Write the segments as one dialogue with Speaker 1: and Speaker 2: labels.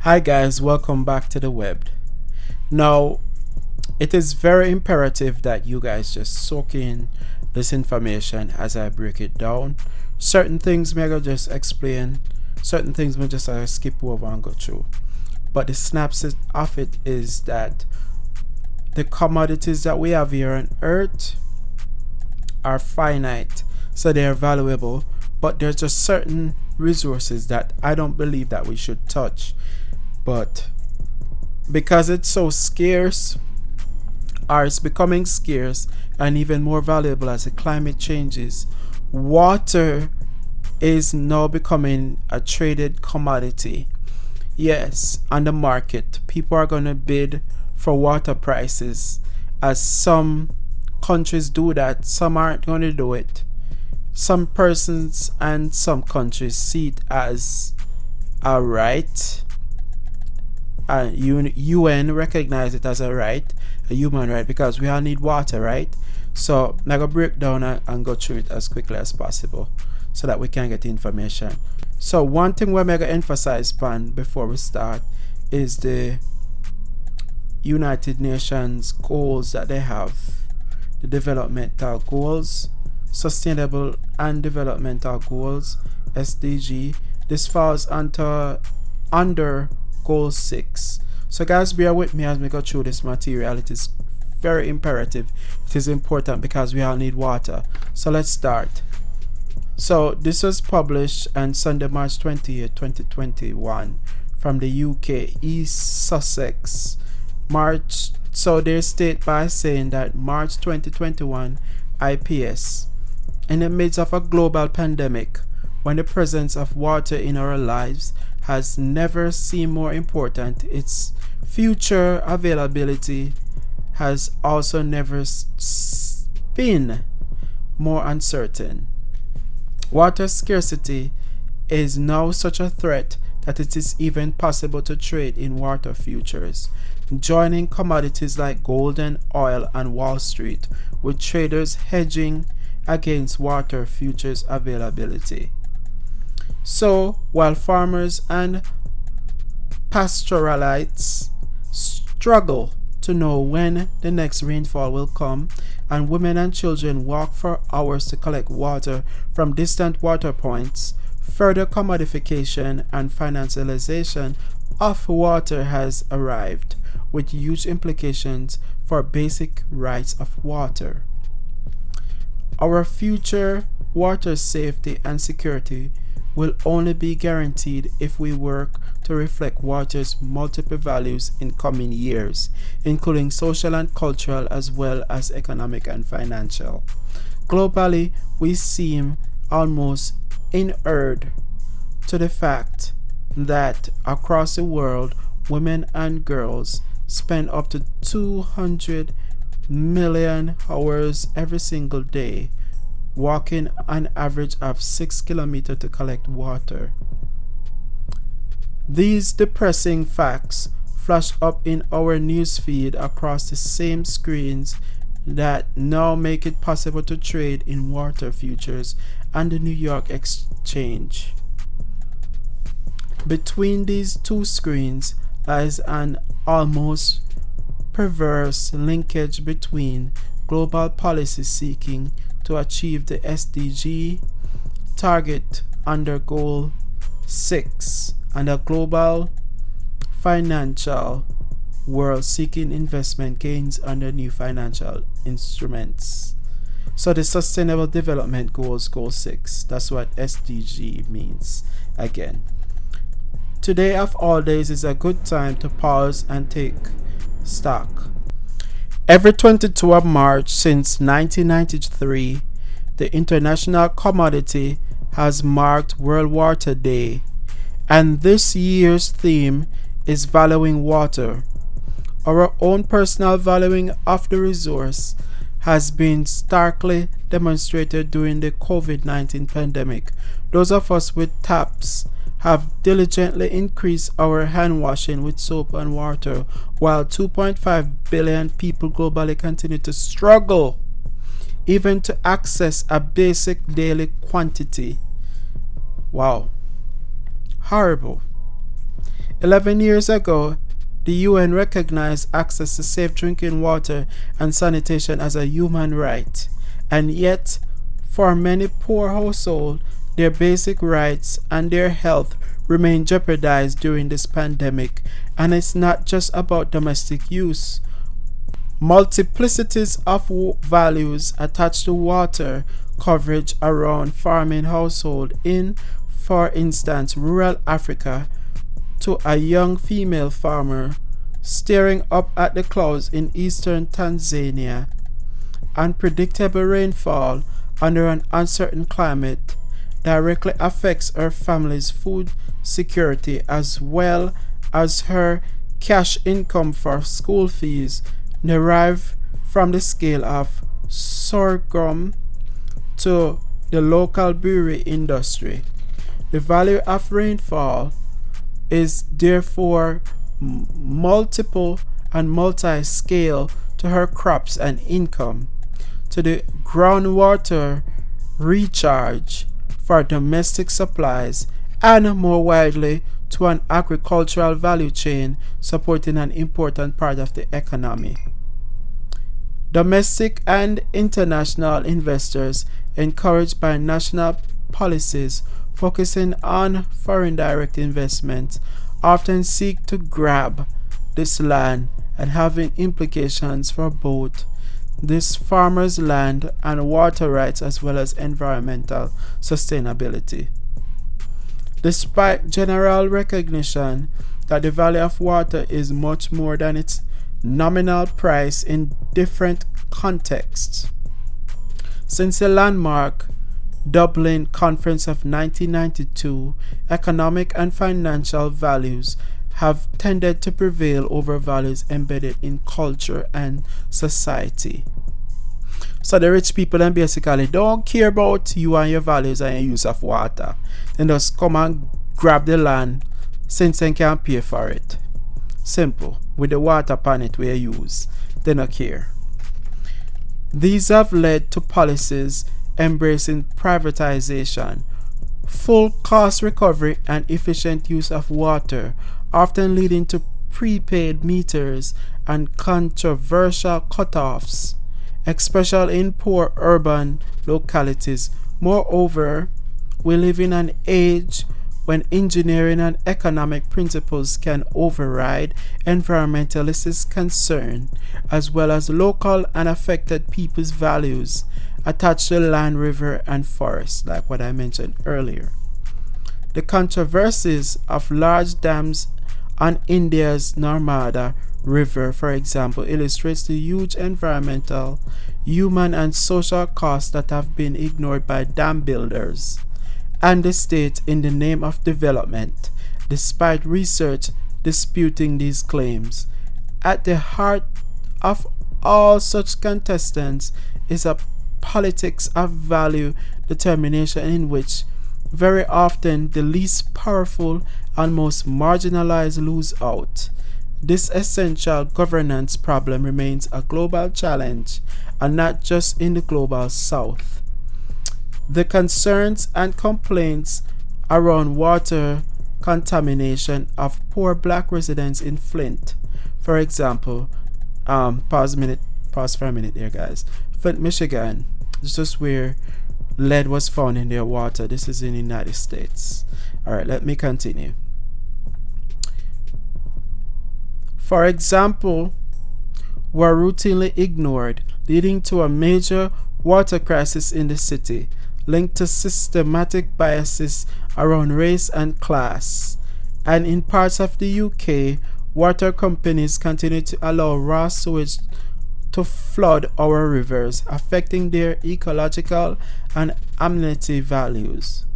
Speaker 1: Hi guys, welcome back to the web. Now, it is very imperative that you guys just soak in this information as I break it down. Certain things may I just explain, certain things may just skip over and go through. But the synopsis of it is that the commodities that we have here on earth are finite, so they are valuable, but there's just certain resources that I don't believe that we should touch. But because it's so scarce, or it's becoming scarce and even more valuable as the climate changes, water is now becoming a traded commodity. Yes, on the market, people are going to bid for water prices, as some countries do that, some aren't going to do it. Some persons and some countries see it as a right. UN recognize it as a right, a human right, because we all need water, right? So I'm gonna break down and go through it as quickly as possible so that we can get information. So one thing we're gonna emphasize upon before we start is the United Nations goals that they have, the developmental goals, sustainable and developmental goals, SDG. This falls under goal 6. So guys, bear with me as we go through this material. It is very imperative, it is important, because we all need water. So let's start. So this was published on Sunday, March 20th, 2021 from the UK, East Sussex. So they state by saying that March 2021 IPS, in the midst of a global pandemic, when the presence of water in our lives has never seemed more important, its future availability has also never been more uncertain. Water scarcity is now such a threat that it is even possible to trade in water futures, joining commodities like gold and oil on Wall Street, with traders hedging against water futures availability. So, while farmers and pastoralites struggle to know when the next rainfall will come, and women and children walk for hours to collect water from distant water points, further commodification and financialization of water has arrived, with huge implications for basic rights of water. Our future water safety and security will only be guaranteed if we work to reflect water's multiple values in coming years, including social and cultural as well as economic and financial. Globally, we seem almost inured to the fact that across the world, women and girls spend up to 200 million hours every single day walking an average of 6 kilometers to collect water. These depressing facts flash up in our newsfeed across the same screens that now make it possible to trade in water futures and the New York Exchange. Between these two screens lies an almost perverse linkage between global policy seeking to achieve the SDG target under Goal 6 and a global financial world seeking investment gains under new financial instruments. So the Sustainable Development Goals, Goal 6, that's what SDG means again. Today of all days is a good time to pause and take stock. Every 22 of March since 1993, the International Commodity has marked World Water Day, and this year's theme is valuing water. Our own personal valuing of the resource has been starkly demonstrated during the COVID-19 pandemic. Those of us with taps have diligently increased our hand washing with soap and water, while 2.5 billion people globally continue to struggle even to access a basic daily quantity. Wow. Horrible. 11 years ago, the UN recognized access to safe drinking water and sanitation as a human right. And yet, for many poor households, their basic rights and their health remain jeopardized during this pandemic. And it's not just about domestic use. Multiplicities of values attached to water coverage around farming household in, for instance, rural Africa, to a young female farmer staring up at the clouds in eastern Tanzania. Unpredictable rainfall under an uncertain climate directly affects her family's food security as well as her cash income for school fees derived from the scale of sorghum to the local brewery industry. The value of rainfall is therefore multiple and multi-scale to her crops and income, to the groundwater recharge for domestic supplies, and more widely to an agricultural value chain supporting an important part of the economy. Domestic and international investors, encouraged by national policies focusing on foreign direct investment, often seek to grab this land and having implications for both this farmer's land and water rights as well as environmental sustainability. Despite general recognition that the value of water is much more than its nominal price in different contexts, since the landmark Dublin Conference of 1992, economic and financial values have tended to prevail over values embedded in culture and society. So the rich people then basically don't care about you and your values and your use of water. They just come and grab the land since they can't pay for it. Simple. With the water pan it we use, they don't care. These have led to policies embracing privatization, full cost recovery, and efficient use of water, often leading to prepaid meters and controversial cutoffs, especially in poor urban localities. Moreover, we live in an age when engineering and economic principles can override environmentalist concern, as well as local and affected people's values attached to land, river, and forest, like what I mentioned earlier. The controversies of large dams on India's Narmada River, for example, illustrates the huge environmental, human, and social costs that have been ignored by dam builders and the state in the name of development, despite research disputing these claims. At the heart of all such contestants is a politics of value determination in which very often the least powerful and most marginalized lose out. This essential governance problem remains a global challenge, and not just in the global south. The concerns and complaints around water contamination of poor black residents in Flint, for example, pause for a minute there, guys. Flint, Michigan, this is where lead was found in their water. This is in the United States. Alright, let me continue. For example, were routinely ignored, leading to a major water crisis in the city, linked to systematic biases around race and class. And in parts of the UK, water companies continue to allow raw sewage to flood our rivers, affecting their ecological and amenity values.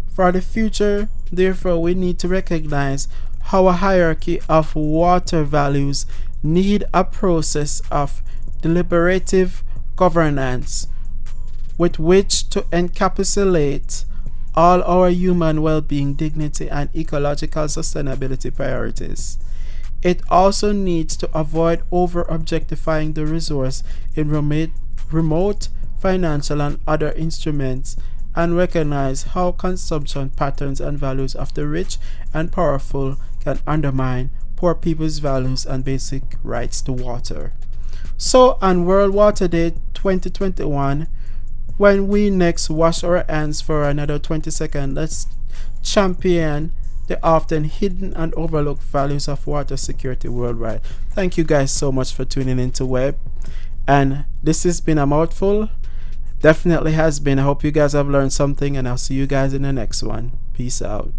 Speaker 1: For the future, therefore, we need to recognize how a hierarchy of water values need a process of deliberative governance with which to encapsulate all our human well-being, dignity, and ecological sustainability priorities. It also needs to avoid over-objectifying the resource in remote financial and other instruments, and recognize how consumption patterns and values of the rich and powerful can undermine poor people's values and basic rights to water. So on World Water Day 2021, when we next wash our hands for another 20 seconds, let's champion the often hidden and overlooked values of water security worldwide. Thank you guys so much for tuning into Web. And this has been a mouthful. Definitely has been. I hope you guys have learned something, and I'll see you guys in the next one. Peace out.